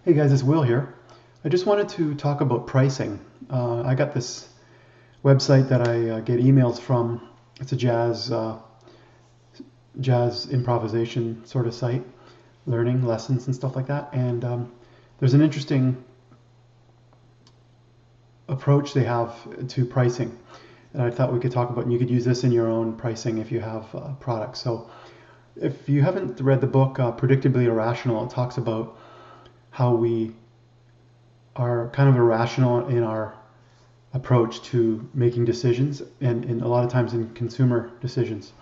Hey guys, it's Will here. I just wanted to talk about pricing. I got this website that I get emails from. It's a jazz improvisation sort of site, learning lessons and stuff like that. And there's an interesting approach they have to pricing that I thought we could talk about. And you could use this in your own pricing if you have products. So if you haven't read the book Predictably Irrational, it talks about how we are kind of irrational in our approach to making decisions and a lot of times in consumer decisions.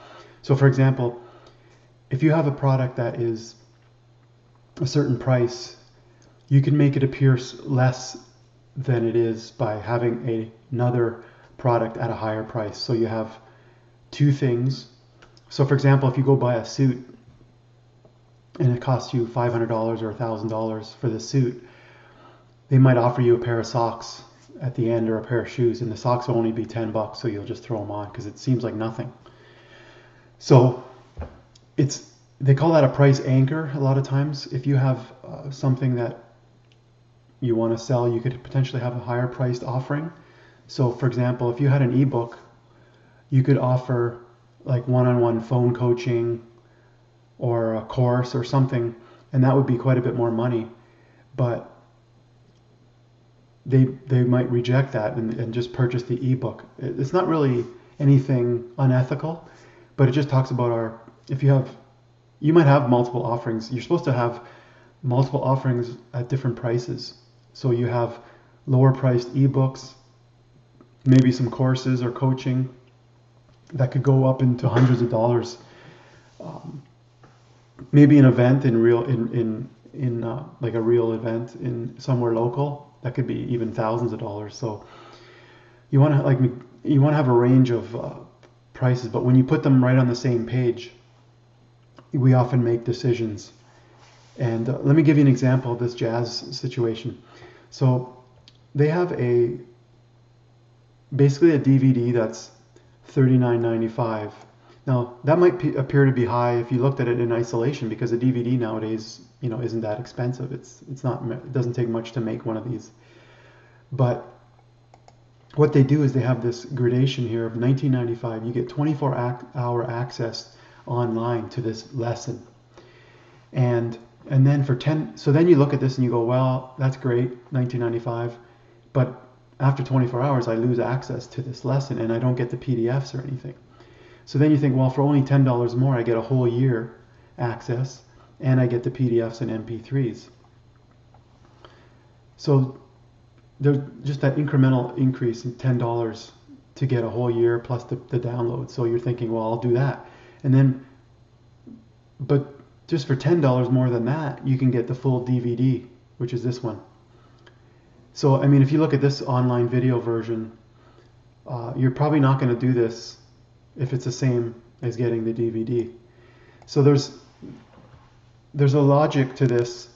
So for example, if you have a product that is a certain price, you can make it appear less than it is by having another product at a higher price. So you have two things. So for example, if you go buy a suit and it costs you $500 or $1,000 for the suit, they might offer you a pair of socks at the end or a pair of shoes, and the socks will only be $10, so you'll just throw them on because it seems like nothing. So they call that a price anchor a lot of times. If you have something that you want to sell, you could potentially have a higher priced offering. So for example, if you had an ebook, you could offer like one-on-one phone coaching or a course or something, and that would be quite a bit more money. But they might reject that and just purchase the ebook. It's not really anything unethical, but it just talks about you might have multiple offerings. You're supposed to have multiple offerings at different prices. So you have lower priced ebooks, maybe some courses or coaching that could go up into hundreds of dollars. Maybe an event like a real event in somewhere local that could be even thousands of dollars. So you want to have a range of prices, but when you put them right on the same page, we often make decisions. And let me give you an example of this jazz situation. So they have basically a DVD that's $39.95. Now that might appear to be high if you looked at it in isolation, because a DVD nowadays, isn't that expensive. It doesn't take much to make one of these. But what they do is they have this gradation here of $19.95. You get 24-hour access online to this lesson, and then for 10. So then you look at this and you go, well, that's great, $19.95, but after 24 hours, I lose access to this lesson and I don't get the PDFs or anything. So then you think, well, for only $10 more, I get a whole year access and I get the PDFs and MP3s. So there's just that incremental increase in $10 to get a whole year plus the download. So you're thinking, well, I'll do that. But just for $10 more than that, you can get the full DVD, which is this one. So, I mean, if you look at this online video version, you're probably not going to do this if it's the same as getting the DVD. So there's a logic to this.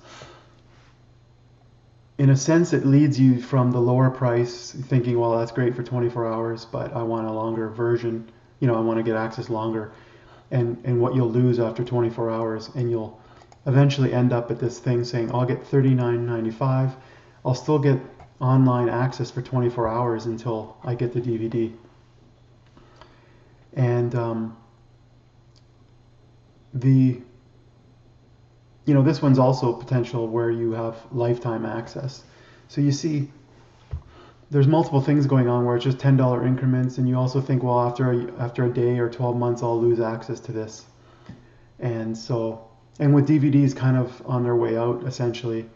In a sense, it leads you from the lower price thinking, well, that's great for 24 hours, but I want a longer version. I want to get access longer. And what you'll lose after 24 hours, and you'll eventually end up at this thing saying, I'll get $39.95. I'll still get online access for 24 hours until I get the DVD. And this one's also potential where you have lifetime access. So you see, there's multiple things going on where it's just $10 increments, and you also think, well, after a day or 12 months, I'll lose access to this. And with DVDs kind of on their way out, essentially,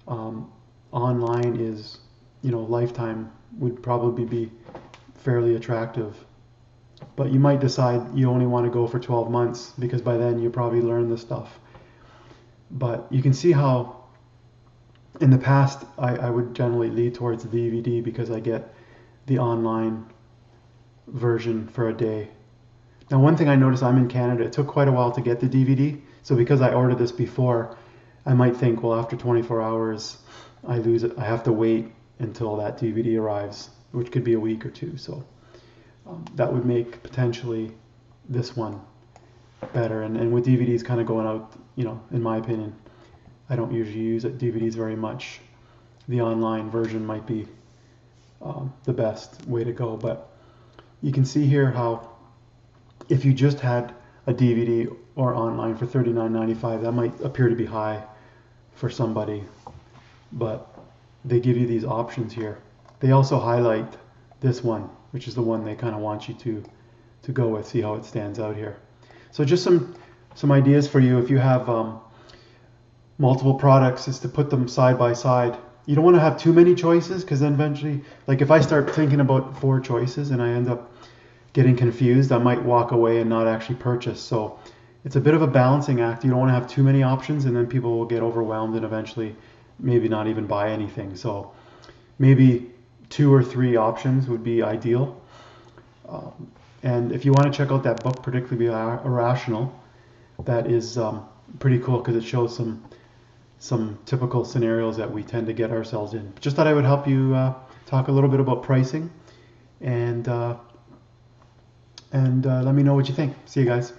online is, lifetime would probably be fairly attractive. But you might decide you only want to go for 12 months because by then you probably learn the stuff. But you can see how in the past I would generally lead towards the DVD because I get the online version for a day. Now, one thing I noticed, I'm in Canada. It took quite a while to get the DVD. So because I ordered this before, I might think, well, after 24 hours, I lose it. I have to wait until that DVD arrives, which could be a week or two. So that would make potentially this one better. And with DVDs kind of going out, in my opinion, I don't usually use DVDs very much. The online version might be the best way to go, but you can see here how if you just had a DVD or online for $39.95, that might appear to be high for somebody, but they give you these options here. They also highlight this one, which is the one they kind of want you to go with. See how it stands out here. So just some ideas for you if you have multiple products, is to put them side by side. You don't want to have too many choices, because then eventually, like if I start thinking about 4 choices and I end up getting confused, I might walk away and not actually purchase. So it's a bit of a balancing act. You don't want to have too many options, and then people will get overwhelmed and eventually maybe not even buy anything. So maybe 2 or 3 options would be ideal. And if you want to check out that book, Predictably Irrational, that is pretty cool, because it shows some typical scenarios that we tend to get ourselves in. Just thought I would help you talk a little bit about pricing, and let me know what you think. See you guys.